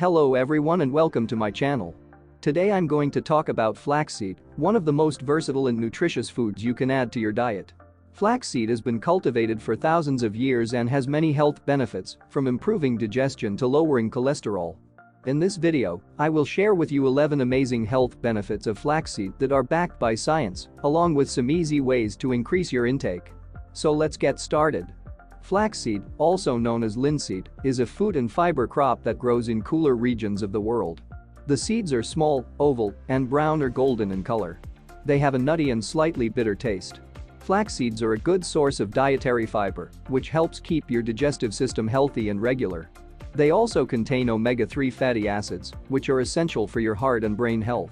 Hello everyone and welcome to my channel. Today I'm going to talk about flaxseed, one of the most versatile and nutritious foods you can add to your diet. Flaxseed has been cultivated for thousands of years and has many health benefits, from improving digestion to lowering cholesterol. In this video, I will share with you 11 amazing health benefits of flaxseed that are backed by science, along with some easy ways to increase your intake. So let's get started. Flaxseed, also known as linseed, is a food and fiber crop that grows in cooler regions of the world. The seeds are small, oval, and brown or golden in color. They have a nutty and slightly bitter taste. Flax seeds are a good source of dietary fiber, which helps keep your digestive system healthy and regular. They also contain omega-3 fatty acids, which are essential for your heart and brain health.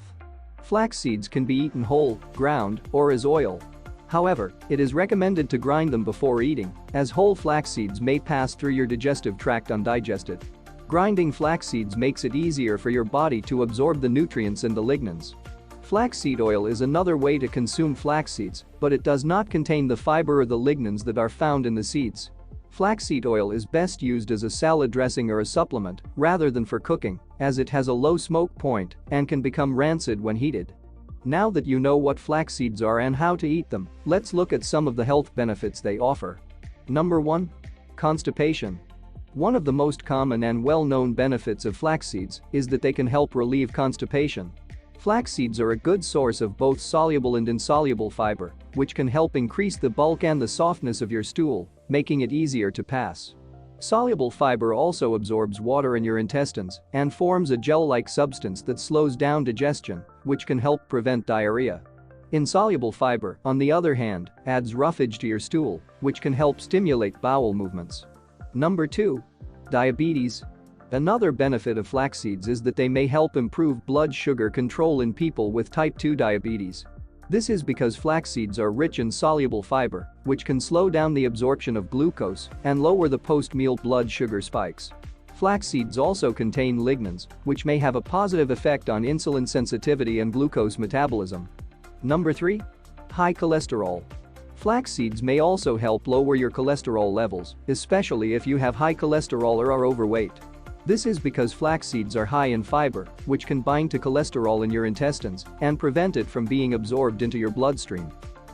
Flax seeds can be eaten whole, ground, or as oil. However, it is recommended to grind them before eating, as whole flax seeds may pass through your digestive tract undigested. Grinding flax seeds makes it easier for your body to absorb the nutrients and the lignans. Flaxseed oil is another way to consume flax seeds, but it does not contain the fiber or the lignans that are found in the seeds. Flaxseed oil is best used as a salad dressing or a supplement, rather than for cooking, as it has a low smoke point and can become rancid when heated. Now that you know what flax seeds are and how to eat them, let's look at some of the health benefits they offer. Number 1. Constipation. One of the most common and well-known benefits of flax seeds is that they can help relieve constipation. Flax seeds are a good source of both soluble and insoluble fiber, which can help increase the bulk and the softness of your stool, making it easier to pass. Soluble fiber also absorbs water in your intestines and forms a gel-like substance that slows down digestion, which can help prevent diarrhea. Insoluble fiber, on the other hand, adds roughage to your stool, which can help stimulate bowel movements. Number 2. Diabetes. Another benefit of flax seeds is that they may help improve blood sugar control in people with type 2 diabetes. This is because flax seeds are rich in soluble fiber, which can slow down the absorption of glucose and lower the post-meal blood sugar spikes. Flax seeds also contain lignans, which may have a positive effect on insulin sensitivity and glucose metabolism. Number 3. High cholesterol. Flax seeds may also help lower your cholesterol levels, especially if you have high cholesterol or are overweight. This is because flax seeds are high in fiber, which can bind to cholesterol in your intestines and prevent it from being absorbed into your bloodstream.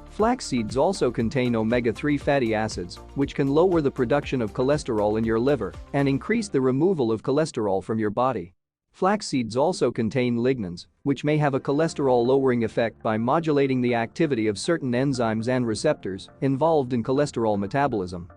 Flax seeds also contain omega-3 fatty acids, which can lower the production of cholesterol in your liver and increase the removal of cholesterol from your body. Flax seeds also contain lignans, which may have a cholesterol-lowering effect by modulating the activity of certain enzymes and receptors involved in cholesterol metabolism.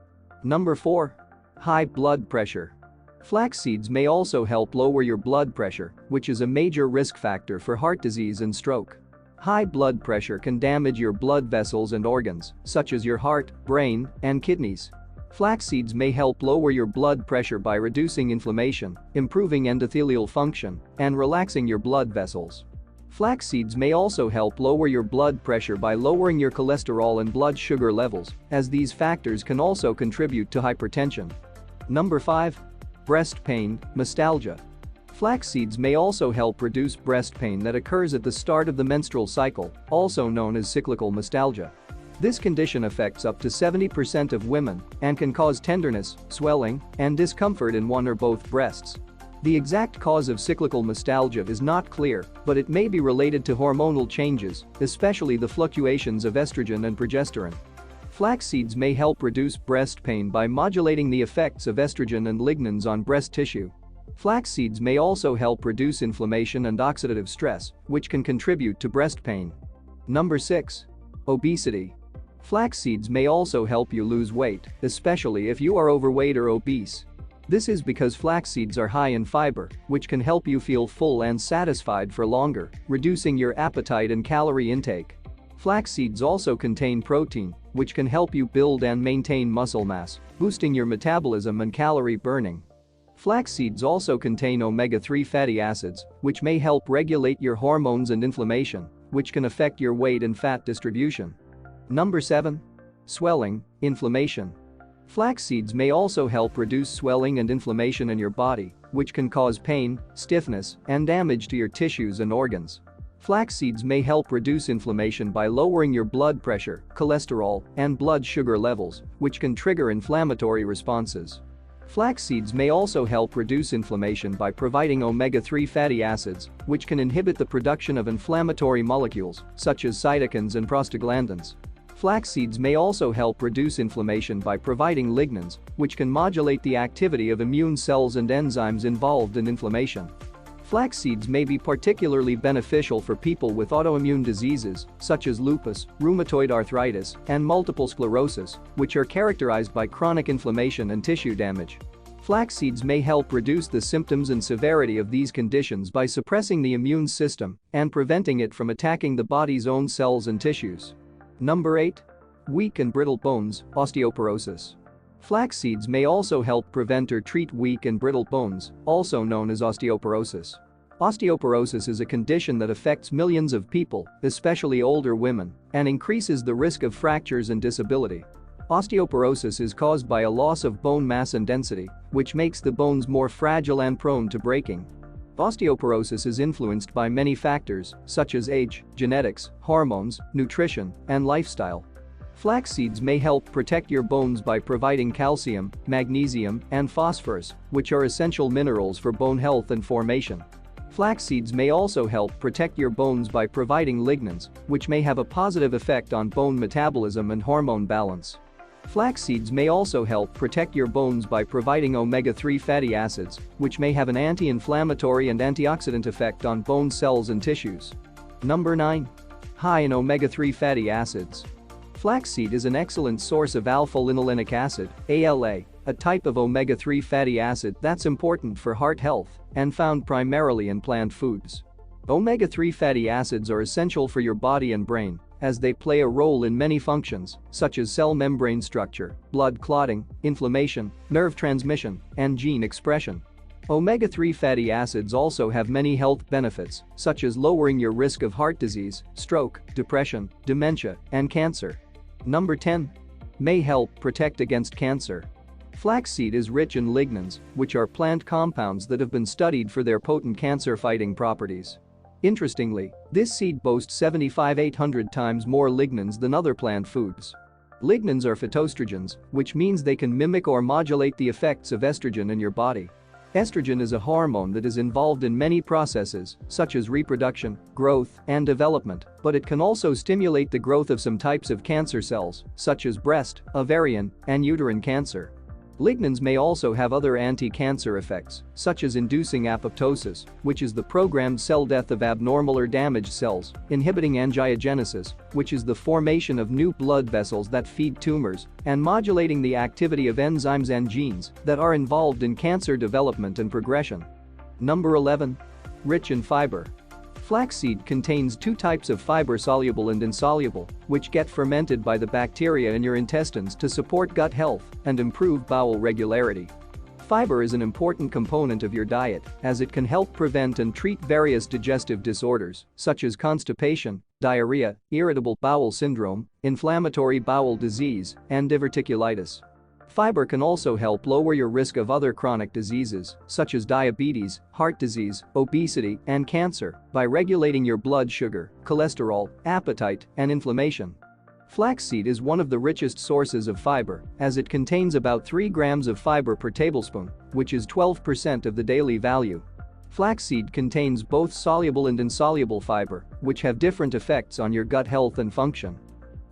Number 4. High blood pressure. Flax seeds may also help lower your blood pressure, which is a major risk factor for heart disease and stroke. High blood pressure can damage your blood vessels and organs, such as your heart, brain, and kidneys. Flax seeds may help lower your blood pressure by reducing inflammation, improving endothelial function, and relaxing your blood vessels. Flax seeds may also help lower your blood pressure by lowering your cholesterol and blood sugar levels, as these factors can also contribute to hypertension. Number 5. Breast pain, nostalgia. Flax seeds may also help reduce breast pain that occurs at the start of the menstrual cycle, also known as cyclical nostalgia. This condition affects up to 70% of women and can cause tenderness, swelling, and discomfort in one or both breasts. The exact cause of cyclical nostalgia is not clear, but it may be related to hormonal changes, especially the fluctuations of estrogen and progesterone. Flax seeds may help reduce breast pain by modulating the effects of estrogen and lignans on breast tissue. Flax seeds may also help reduce inflammation and oxidative stress, which can contribute to breast pain. Number 6. Obesity. Flax seeds may also help you lose weight, especially if you are overweight or obese. This is because flax seeds are high in fiber, which can help you feel full and satisfied for longer, reducing your appetite and calorie intake. Flax seeds also contain protein, which can help you build and maintain muscle mass, boosting your metabolism and calorie burning. Flax seeds also contain omega-3 fatty acids, which may help regulate your hormones and inflammation, which can affect your weight and fat distribution. Number 7. Swelling, inflammation. Flax seeds may also help reduce swelling and inflammation in your body, which can cause pain, stiffness, and damage to your tissues and organs. Flax seeds may help reduce inflammation by lowering your blood pressure, cholesterol, and blood sugar levels, which can trigger inflammatory responses. Flax seeds may also help reduce inflammation by providing omega-3 fatty acids, which can inhibit the production of inflammatory molecules, such as cytokines and prostaglandins. Flax seeds may also help reduce inflammation by providing lignans, which can modulate the activity of immune cells and enzymes involved in inflammation. Flax seeds may be particularly beneficial for people with autoimmune diseases, such as lupus, rheumatoid arthritis, and multiple sclerosis, which are characterized by chronic inflammation and tissue damage. Flax seeds may help reduce the symptoms and severity of these conditions by suppressing the immune system and preventing it from attacking the body's own cells and tissues. Number 8. Weak and brittle bones, osteoporosis. Flax seeds may also help prevent or treat weak and brittle bones, also known as osteoporosis. Osteoporosis is a condition that affects millions of people, especially older women, and increases the risk of fractures and disability. Osteoporosis is caused by a loss of bone mass and density, which makes the bones more fragile and prone to breaking. Osteoporosis is influenced by many factors, such as age, genetics, hormones, nutrition, and lifestyle. Flax seeds may help protect your bones by providing calcium, magnesium, and phosphorus, which are essential minerals for bone health and formation. Flax seeds may also help protect your bones by providing lignans, which may have a positive effect on bone metabolism and hormone balance. Flax seeds may also help protect your bones by providing omega-3 fatty acids, which may have an anti-inflammatory and antioxidant effect on bone cells and tissues. Number 9. High in omega-3 fatty acids. Flaxseed is an excellent source of alpha-linolenic acid, ALA, a type of omega-3 fatty acid that's important for heart health and found primarily in plant foods. Omega-3 fatty acids are essential for your body and brain, as they play a role in many functions, such as cell membrane structure, blood clotting, inflammation, nerve transmission, and gene expression. Omega-3 fatty acids also have many health benefits, such as lowering your risk of heart disease, stroke, depression, dementia, and cancer. Number 10. May help protect against cancer. Flaxseed is rich in lignans, which are plant compounds that have been studied for their potent cancer-fighting properties. Interestingly, this seed boasts 800 times more lignans than other plant foods. Lignans are phytoestrogens, which means they can mimic or modulate the effects of estrogen in your body. Estrogen is a hormone that is involved in many processes, such as reproduction, growth, and development, but it can also stimulate the growth of some types of cancer cells, such as breast, ovarian, and uterine cancer. Lignans may also have other anti-cancer effects, such as inducing apoptosis, which is the programmed cell death of abnormal or damaged cells, inhibiting angiogenesis, which is the formation of new blood vessels that feed tumors, and modulating the activity of enzymes and genes that are involved in cancer development and progression. Number 11. Rich in fiber. Flaxseed contains two types of fiber, soluble and insoluble, which get fermented by the bacteria in your intestines to support gut health and improve bowel regularity. Fiber is an important component of your diet, as it can help prevent and treat various digestive disorders, such as constipation, diarrhea, irritable bowel syndrome, inflammatory bowel disease, and diverticulitis. Fiber can also help lower your risk of other chronic diseases, such as diabetes, heart disease, obesity, and cancer, by regulating your blood sugar, cholesterol, appetite, and inflammation. Flaxseed is one of the richest sources of fiber, as it contains about 3 grams of fiber per tablespoon, which is 12% of the daily value. Flaxseed contains both soluble and insoluble fiber, which have different effects on your gut health and function.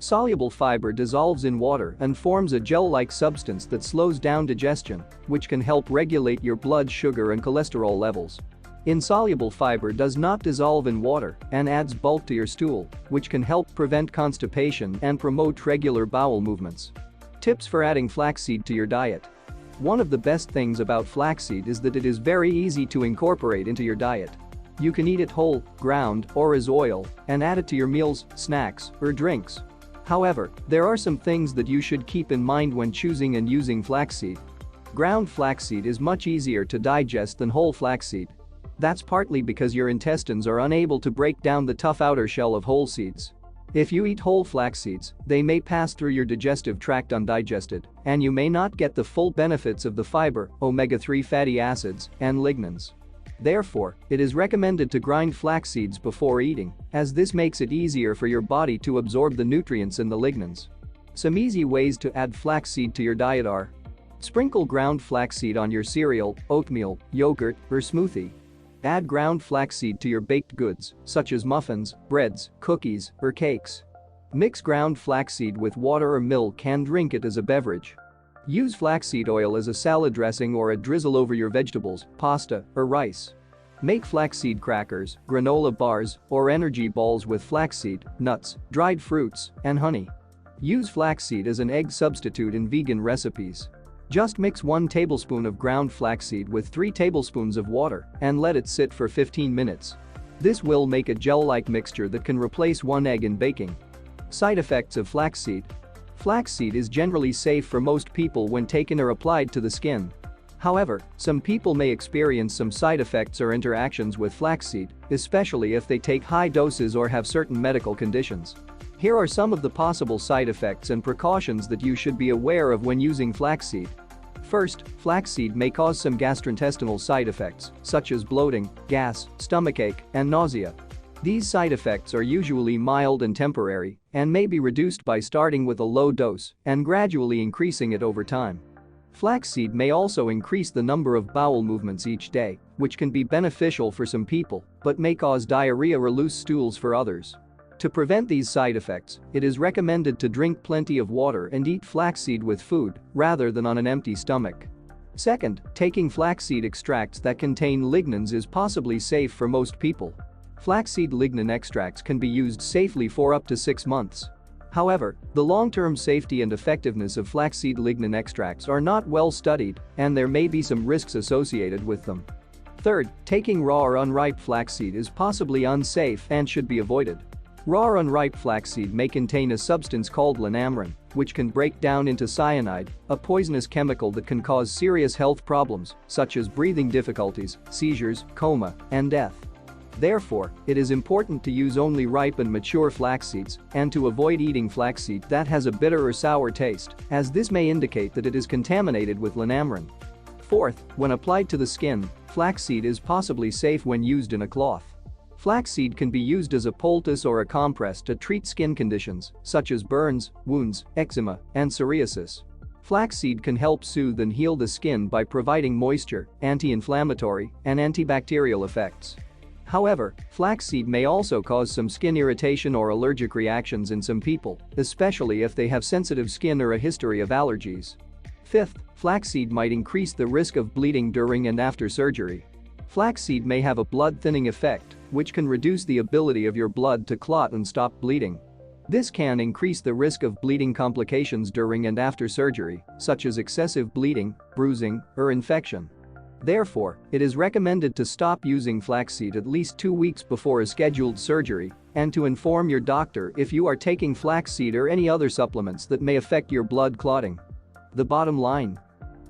Soluble fiber dissolves in water and forms a gel-like substance that slows down digestion, which can help regulate your blood sugar and cholesterol levels. Insoluble fiber does not dissolve in water and adds bulk to your stool, which can help prevent constipation and promote regular bowel movements. Tips for adding flaxseed to your diet. One of the best things about flaxseed is that it is very easy to incorporate into your diet. You can eat it whole, ground, or as oil, and add it to your meals, snacks, or drinks. However, there are some things that you should keep in mind when choosing and using flaxseed. Ground flaxseed is much easier to digest than whole flaxseed. That's partly because your intestines are unable to break down the tough outer shell of whole seeds. If you eat whole flax seeds, they may pass through your digestive tract undigested, and you may not get the full benefits of the fiber, omega-3 fatty acids, and lignans. Therefore, it is recommended to grind flax seeds before eating, as this makes it easier for your body to absorb the nutrients and the lignans. Some easy ways to add flaxseed to your diet are: Sprinkle ground flaxseed on your cereal, oatmeal, yogurt, or smoothie. Add ground flaxseed to your baked goods, such as muffins, breads, cookies, or cakes. Mix ground flaxseed with water or milk and drink it as a beverage. Use flaxseed oil as a salad dressing or a drizzle over your vegetables, pasta, or rice. Make flaxseed crackers, granola bars, or energy balls with flaxseed, nuts, dried fruits, and honey. Use flaxseed as an egg substitute in vegan recipes. Just mix 1 tablespoon of ground flaxseed with 3 tablespoons of water and let it sit for 15 minutes. This will make a gel-like mixture that can replace 1 egg in baking. Side effects of flaxseed. Flaxseed is generally safe for most people when taken or applied to the skin. However, some people may experience some side effects or interactions with flaxseed, especially if they take high doses or have certain medical conditions. Here are some of the possible side effects and precautions that you should be aware of when using flaxseed. First, flaxseed may cause some gastrointestinal side effects, such as bloating, gas, stomachache, and nausea. These side effects are usually mild and temporary and may be reduced by starting with a low dose and gradually increasing it over time. Flaxseed may also increase the number of bowel movements each day, which can be beneficial for some people but may cause diarrhea or loose stools for others. To prevent these side effects, it is recommended to drink plenty of water and eat flaxseed with food rather than on an empty stomach. Second, taking flaxseed extracts that contain lignans is possibly safe for most people. Flaxseed lignan extracts can be used safely for up to 6 months. However, the long-term safety and effectiveness of flaxseed lignan extracts are not well studied, and there may be some risks associated with them. Third, taking raw or unripe flaxseed is possibly unsafe and should be avoided. Raw or unripe flaxseed may contain a substance called linamrin, which can break down into cyanide, a poisonous chemical that can cause serious health problems, such as breathing difficulties, seizures, coma, and death. Therefore, it is important to use only ripe and mature flax seeds and to avoid eating flaxseed that has a bitter or sour taste, as this may indicate that it is contaminated with linamrin. Fourth, when applied to the skin, flaxseed is possibly safe when used in a cloth. Flaxseed can be used as a poultice or a compress to treat skin conditions such as burns, wounds, eczema, and psoriasis. Flaxseed can help soothe and heal the skin by providing moisture, anti-inflammatory, and antibacterial effects. However, flaxseed may also cause some skin irritation or allergic reactions in some people, especially if they have sensitive skin or a history of allergies. Fifth, flaxseed might increase the risk of bleeding during and after surgery. Flaxseed may have a blood-thinning effect, which can reduce the ability of your blood to clot and stop bleeding. This can increase the risk of bleeding complications during and after surgery, such as excessive bleeding, bruising, or infection. Therefore, it is recommended to stop using flaxseed at least 2 weeks before a scheduled surgery and to inform your doctor if you are taking flaxseed or any other supplements that may affect your blood clotting. The bottom line: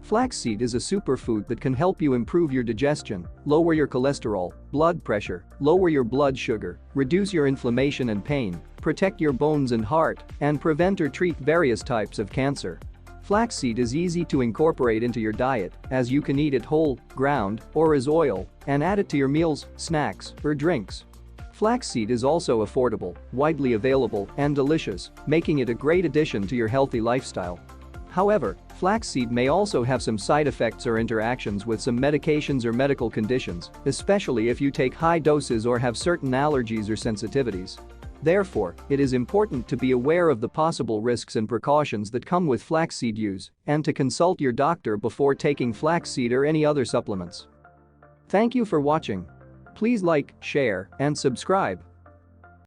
flaxseed is a superfood that can help you improve your digestion, lower your cholesterol, blood pressure, lower your blood sugar, reduce your inflammation and pain, protect your bones and heart, and prevent or treat various types of cancer. Flaxseed is easy to incorporate into your diet, as you can eat it whole, ground, or as oil, and add it to your meals, snacks, or drinks. Flaxseed is also affordable, widely available, and delicious, making it a great addition to your healthy lifestyle. However, flaxseed may also have some side effects or interactions with some medications or medical conditions, especially if you take high doses or have certain allergies or sensitivities. Therefore, it is important to be aware of the possible risks and precautions that come with flaxseed use and to consult your doctor before taking flaxseed or any other supplements. Thank you for watching. Please like, share, and subscribe.